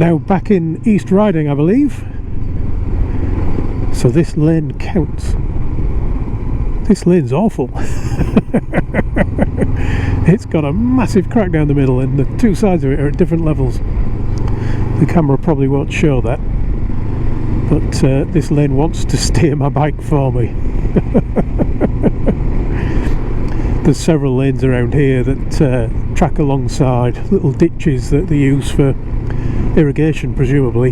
Now back in East Riding, I believe. So this lane counts. This lane's awful. It's got a massive crack down the middle and the two sides of it are at different levels. The camera probably won't show that, but this lane wants to steer my bike for me. There's several lanes around here that track alongside little ditches that they use for irrigation, presumably.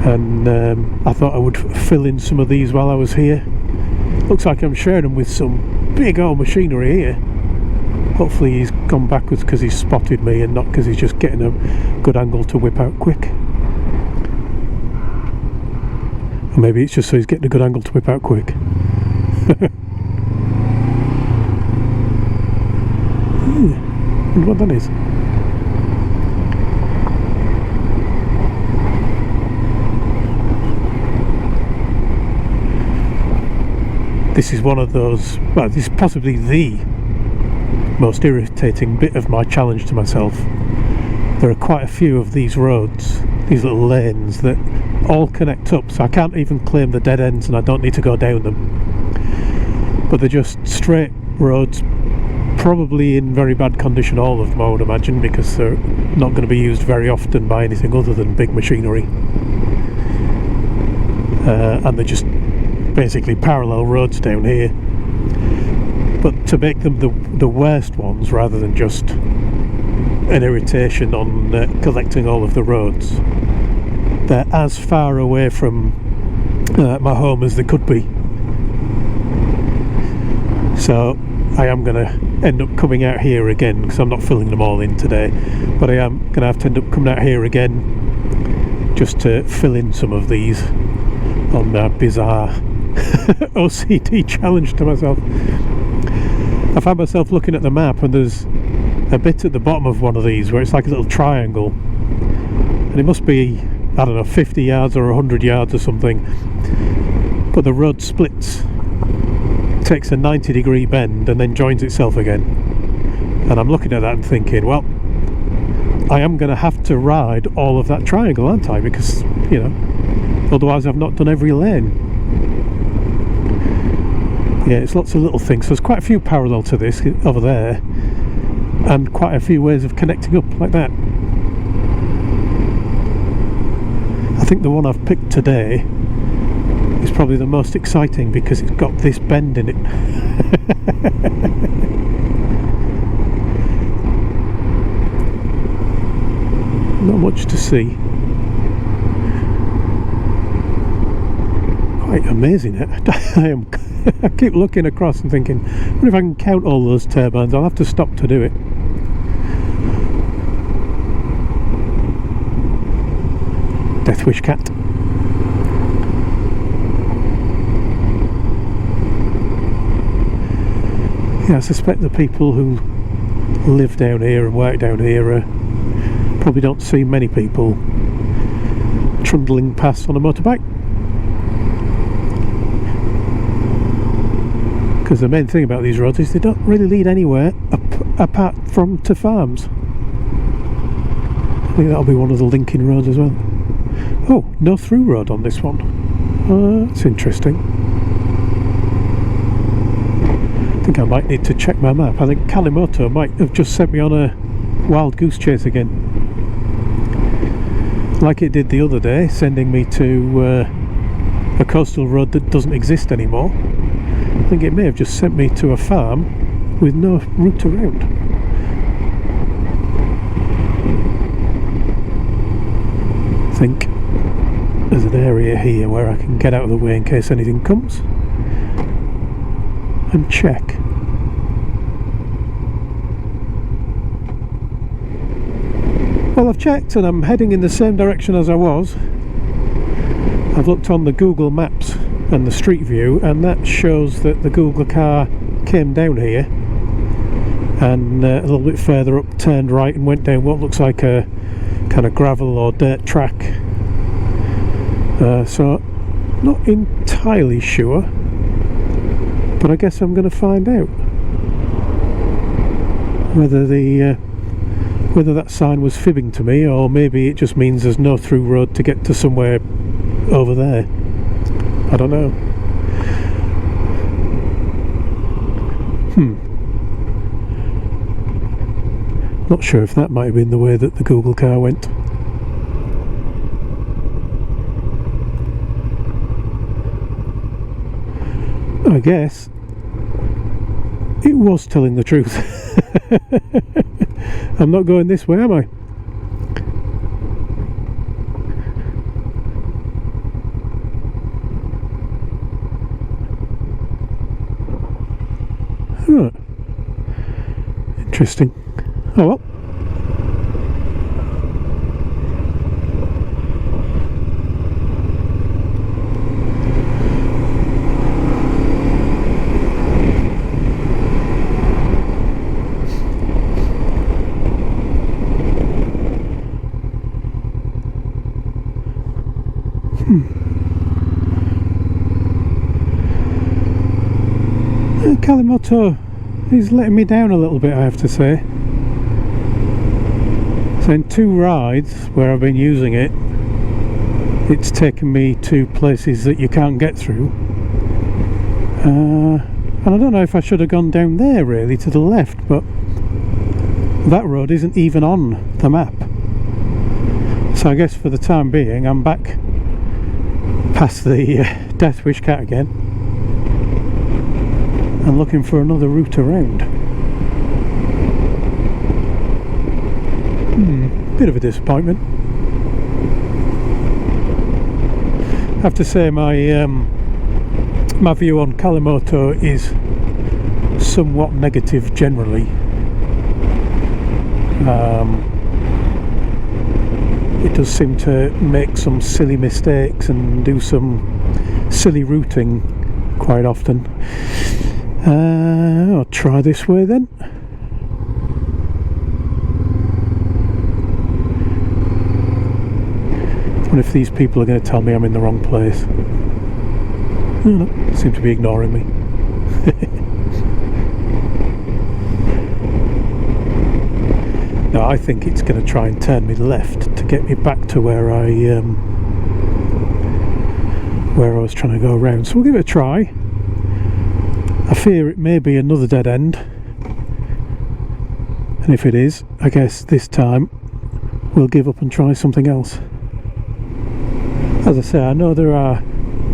And I thought I would fill in some of these while I was here. Looks like I'm sharing them with some big old machinery here. Hopefully he's gone backwards because he's spotted me and not because he's just getting a good angle to whip out quick. Or maybe it's just so he's getting a good angle to whip out quick. I wonder what that is. This is one of those, well, this is possibly the most irritating bit of my challenge to myself. There are quite a few of these roads, these little lanes that all connect up, so I can't even claim the dead ends and I don't need to go down them. But they're just straight roads, probably in very bad condition, all of them I would imagine, because they're not going to be used very often by anything other than big machinery. And they're just basically parallel roads down here, but to make them the worst ones rather than just an irritation on collecting all of the roads, they're as far away from my home as they could be. So I am going to end up coming out here again, because I'm not filling them all in today, but I am going to have to end up coming out here again just to fill in some of these on my bizarre OCD challenge to myself. I found myself looking at the map and there's a bit at the bottom of one of these where it's like a little triangle, and it must be, I don't know, 50 yards or 100 yards or something, but the road splits, takes a 90-degree bend and then joins itself again. And I'm looking at that and thinking, well, I am going to have to ride all of that triangle, aren't I? Because, you know, otherwise I've not done every lane. Yeah, it's lots of little things. So there's quite a few parallel to this over there, and quite a few ways of connecting up like that. I think the one I've picked today is probably the most exciting because it's got this bend in it. Not much to see. Quite amazing. I keep looking across and thinking, I wonder if I can count all those turbines. I'll have to stop to do it. Deathwish cat. Yeah, I suspect the people who live down here and work down here probably don't see many people trundling past on a motorbike. Because the main thing about these roads is they don't really lead anywhere apart from to farms. I think that'll be one of the linking roads as well. Oh, no through road on this one. That's interesting. I think I might need to check my map. I think Calimoto might have just sent me on a wild goose chase again, like it did the other day, sending me to a coastal road that doesn't exist anymore. I think it may have just sent me to a farm with no route around. I think there's an area here where I can get out of the way in case anything comes and check. Well, I've checked and I'm heading in the same direction as I was. I've looked on the Google Maps and the Street View, and that shows that the Google car came down here and a little bit further up turned right and went down what looks like a kind of gravel or dirt track. So not entirely sure, but I guess I'm going to find out whether the whether that sign was fibbing to me, or maybe it just means there's no through road to get to somewhere over there. I don't know. Not sure if that might have been the way that the Google car went. I guess it was telling the truth. I'm not going this way, am I? Huh. Interesting. Oh well. Calimoto is letting me down a little bit, I have to say. So in 2 rides where I've been using it, it's taken me to places that you can't get through. And I don't know if I should have gone down there really, to the left, but that road isn't even on the map. So I guess for the time being I'm back past the Death Wish Cat again and looking for another route around. Bit of a disappointment. I have to say my view on Calimoto is somewhat negative generally. It does seem to make some silly mistakes and do some silly routing quite often. I'll try this way then. I wonder if these people are going to tell me I'm in the wrong place. No, seem to be ignoring me. No, I think it's going to try and turn me left to get me back to where I was trying to go around. So we'll give it a try. I fear it may be another dead end, and if it is, I guess this time we'll give up and try something else. As I say, I know there are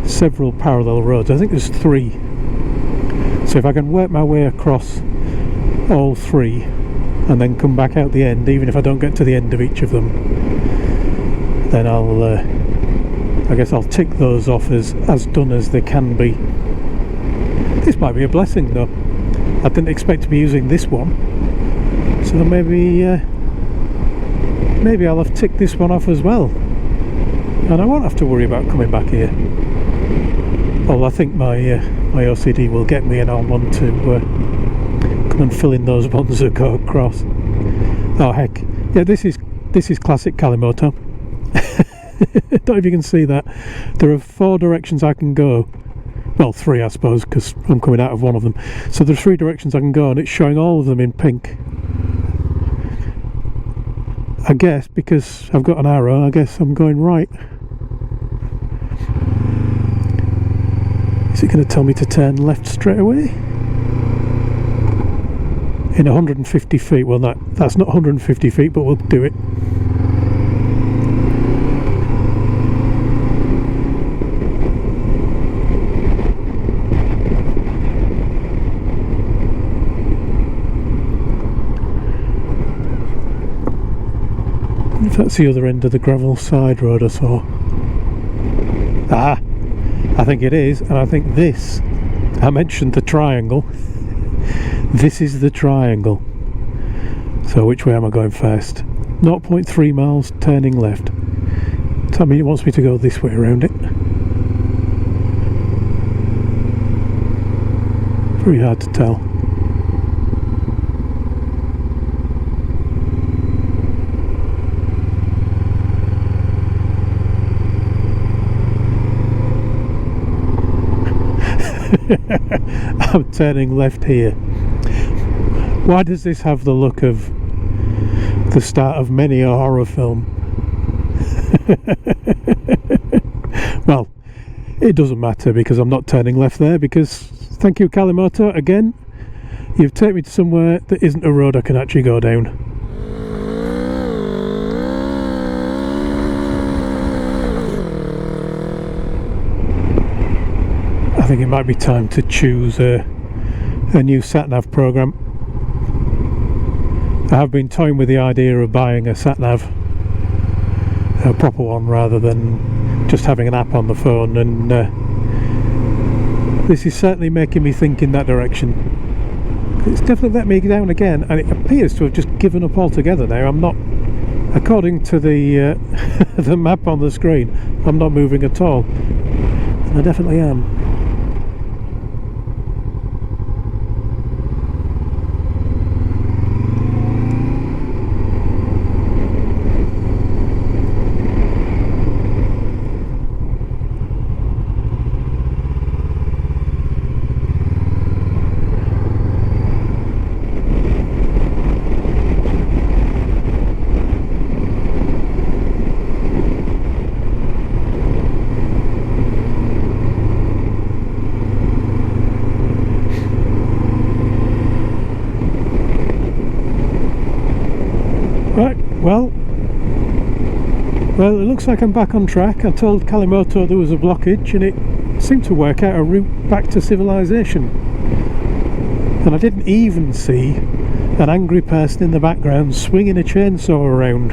several parallel roads. I think there's 3. So if I can work my way across all 3 and then come back out the end, even if I don't get to the end of each of them, then I guess I'll tick those off as done as they can be. This might be a blessing though. I didn't expect to be using this one, so maybe I'll have ticked this one off as well, and I won't have to worry about coming back here. Well, I think my OCD will get me, and I'll want to come and fill in those ones that go across. Oh heck, yeah, this is classic Calimoto. Don't know if you can see that. There are 4 directions I can go. Well, 3 I suppose, because I'm coming out of one of them. So there's 3 directions I can go, and it's showing all of them in pink. I guess because I've got an arrow, I guess I'm going right. Is it going to tell me to turn left straight away? In 150 feet. Well, that's not 150 feet, but we'll do it. If that's the other end of the gravel side road I saw. Ah, I think it is, and I think this, I mentioned the triangle. This is the triangle. So which way am I going first? 0.3 miles turning left. Does that mean it wants me to go this way around it? Very hard to tell. I'm turning left here. Why does this have the look of The start of many a horror film. Well, it doesn't matter because I'm not turning left there, because thank you Calimoto again, you've taken me to somewhere that isn't a road I can actually go down. I think it might be time to choose a new satnav program. I have been toying with the idea of buying a satnav, a proper one, rather than just having an app on the phone, and this is certainly making me think in that direction. It's definitely let me down again, and it appears to have just given up altogether now. I'm not, according to the the map on the screen, I'm not moving at all. I definitely am. Right, well, it looks like I'm back on track. I told Calimoto there was a blockage and it seemed to work out a route back to civilization. And I didn't even see an angry person in the background swinging a chainsaw around.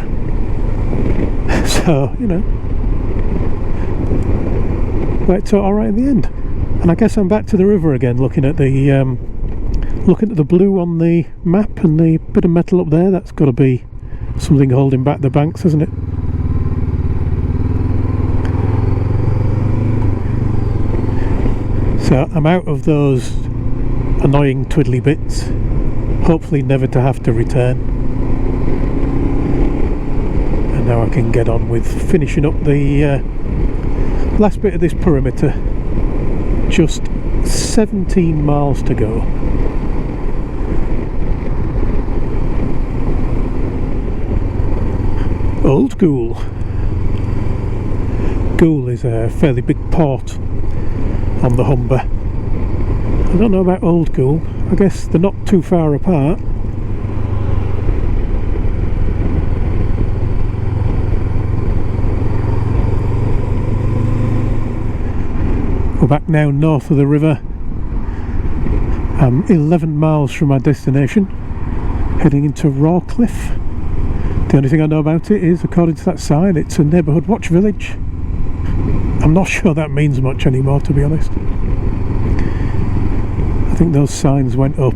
So, you know, worked out alright in the end. And I guess I'm back to the river again, looking at the blue on the map and the bit of metal up there. That's got to be something holding back the banks, hasn't it? So I'm out of those annoying twiddly bits, hopefully never to have to return, and now I can get on with finishing up the last bit of this perimeter. Just 17 miles to go. Old Goole. Goole is a fairly big port on the Humber. I don't know about Old Goole. I guess they're not too far apart. We're back now north of the river. I'm 11 miles from my destination, heading into Rawcliffe. The only thing I know about it is, according to that sign, it's a neighbourhood watch village. I'm not sure that means much anymore, to be honest. I think those signs went up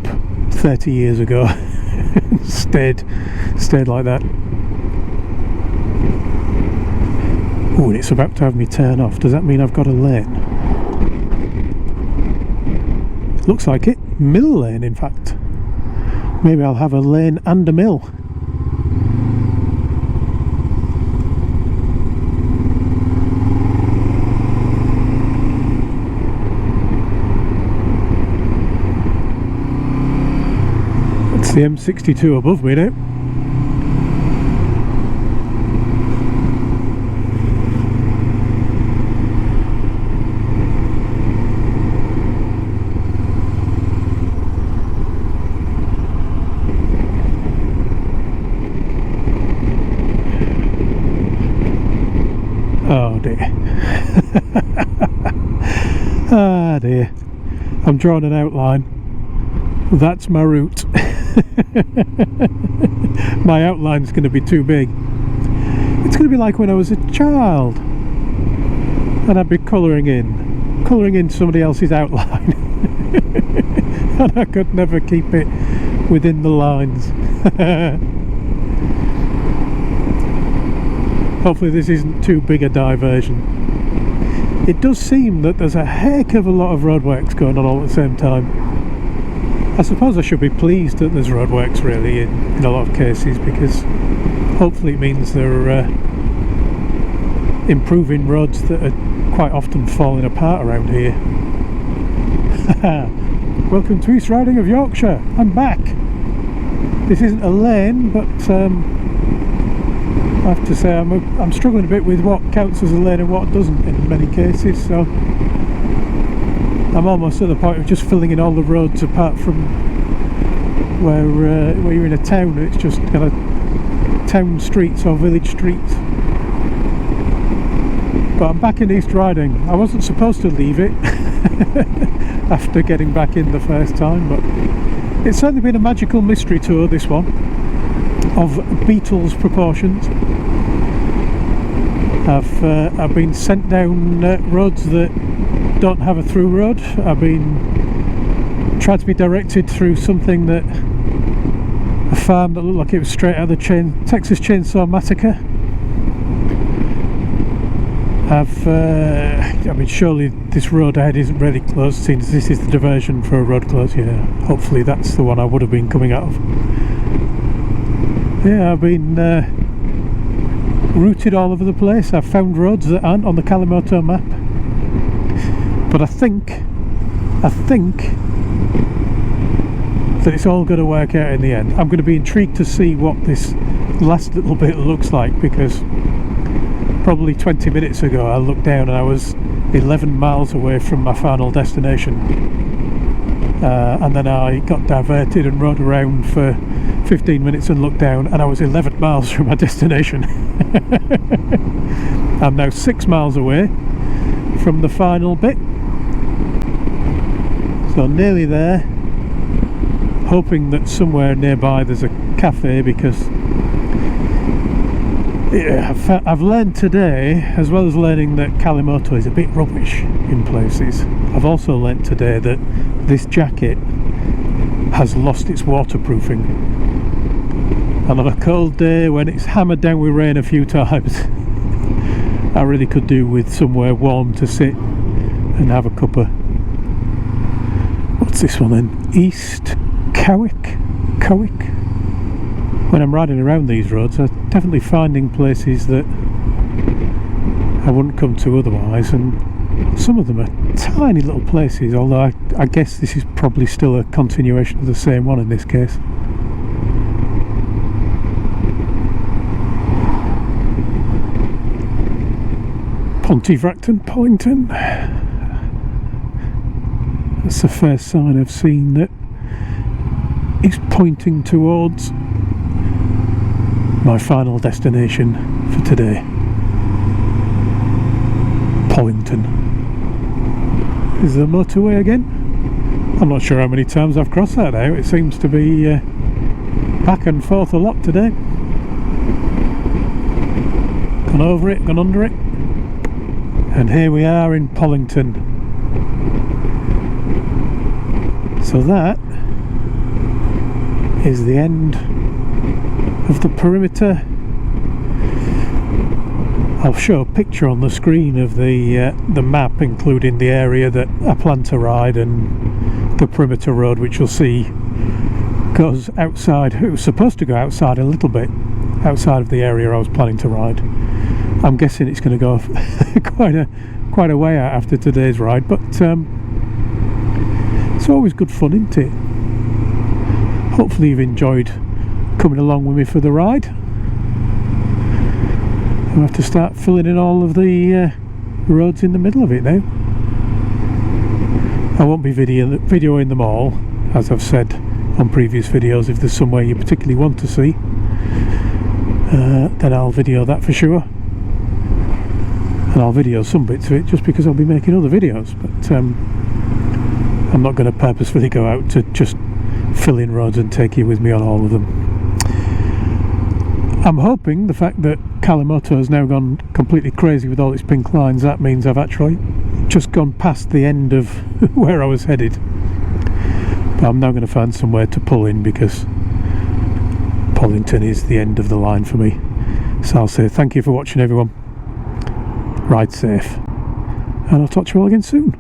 30 years ago. stayed like that. Oh, and it's about to have me turn off. Does that mean I've got a lane? Looks like it. Mill lane, in fact. Maybe I'll have a lane and a mill. The M62 above me now. Oh dear. Ah dear. I'm drawing an outline. That's my route. My outline's going to be too big. It's going to be like when I was a child and I'd be colouring in somebody else's outline and I could never keep it within the lines. Hopefully this isn't too big a diversion. It does seem that there's a heck of a lot of roadworks going on all at the same time. I suppose I should be pleased that there's roadworks really in a lot of cases, because hopefully it means they're improving roads that are quite often falling apart around here. Welcome to East Riding of Yorkshire. I'm back. This isn't a lane, but I have to say I'm struggling a bit with what counts as a lane and what doesn't in many cases, so I'm almost at the point of just filling in all the roads apart from where you're in a town. It's just kind of town streets or village streets. But I'm back in East Riding. I wasn't supposed to leave it after getting back in the first time, but it's certainly been a magical mystery tour, this one, of Beatles proportions. I've been sent down roads that don't have a through road. I've been tried to be directed through something that a farm that looked like it was straight out of the Texas Chainsaw Massacre. I mean, surely this road ahead isn't really closed, since this is the diversion for a road close. Yeah, hopefully that's the one I would have been coming out of. Yeah, I've been routed all over the place. I've found roads that aren't on the Calimoto map, but I think that it's all going to work out in the end. I'm going to be intrigued to see what this last little bit looks like, because probably 20 minutes ago I looked down and I was 11 miles away from my final destination, and then I got diverted and rode around for 15 minutes and looked down and I was 11 miles from my destination. I'm now 6 miles away from the final bit, so nearly there, hoping that somewhere nearby there's a cafe, because yeah, I've learned today, as well as learning that Calimoto is a bit rubbish in places, I've also learnt today that this jacket has lost its waterproofing, and on a cold day when it's hammered down with rain a few times, I really could do with somewhere warm to sit and have a cuppa. What's this one then? East Cowick? When I'm riding around these roads, I'm definitely finding places that I wouldn't come to otherwise, and some of them are tiny little places, although I guess this is probably still a continuation of the same one in this case. Pontefract, Pollington. That's the first sign I've seen that is pointing towards my final destination for today, Pollington. Is the motorway again? I'm not sure how many times I've crossed that now. It seems to be back and forth a lot today. Gone over it, gone under it, and here we are in Pollington. So that is the end of the perimeter. I'll show a picture on the screen of the map, including the area that I plan to ride and the perimeter road, which you'll see goes outside. It was supposed to go outside a little bit, outside of the area I was planning to ride. I'm guessing it's going to go quite a way out after today's ride, but it's always good fun, isn't it? Hopefully you've enjoyed coming along with me for the ride. I'll have to start filling in all of the roads in the middle of it now. I won't be videoing them all, as I've said on previous videos. If there's somewhere you particularly want to see, then I'll video that for sure, and I'll video some bits of it just because I'll be making other videos, but I'm not going to purposefully go out to just fill in roads and take you with me on all of them. I'm hoping the fact that Calimoto has now gone completely crazy with all its pink lines, that means I've actually just gone past the end of where I was headed. But I'm now going to find somewhere to pull in, because Pollington is the end of the line for me. So I'll say thank you for watching, everyone. Ride safe, and I'll talk to you all again soon.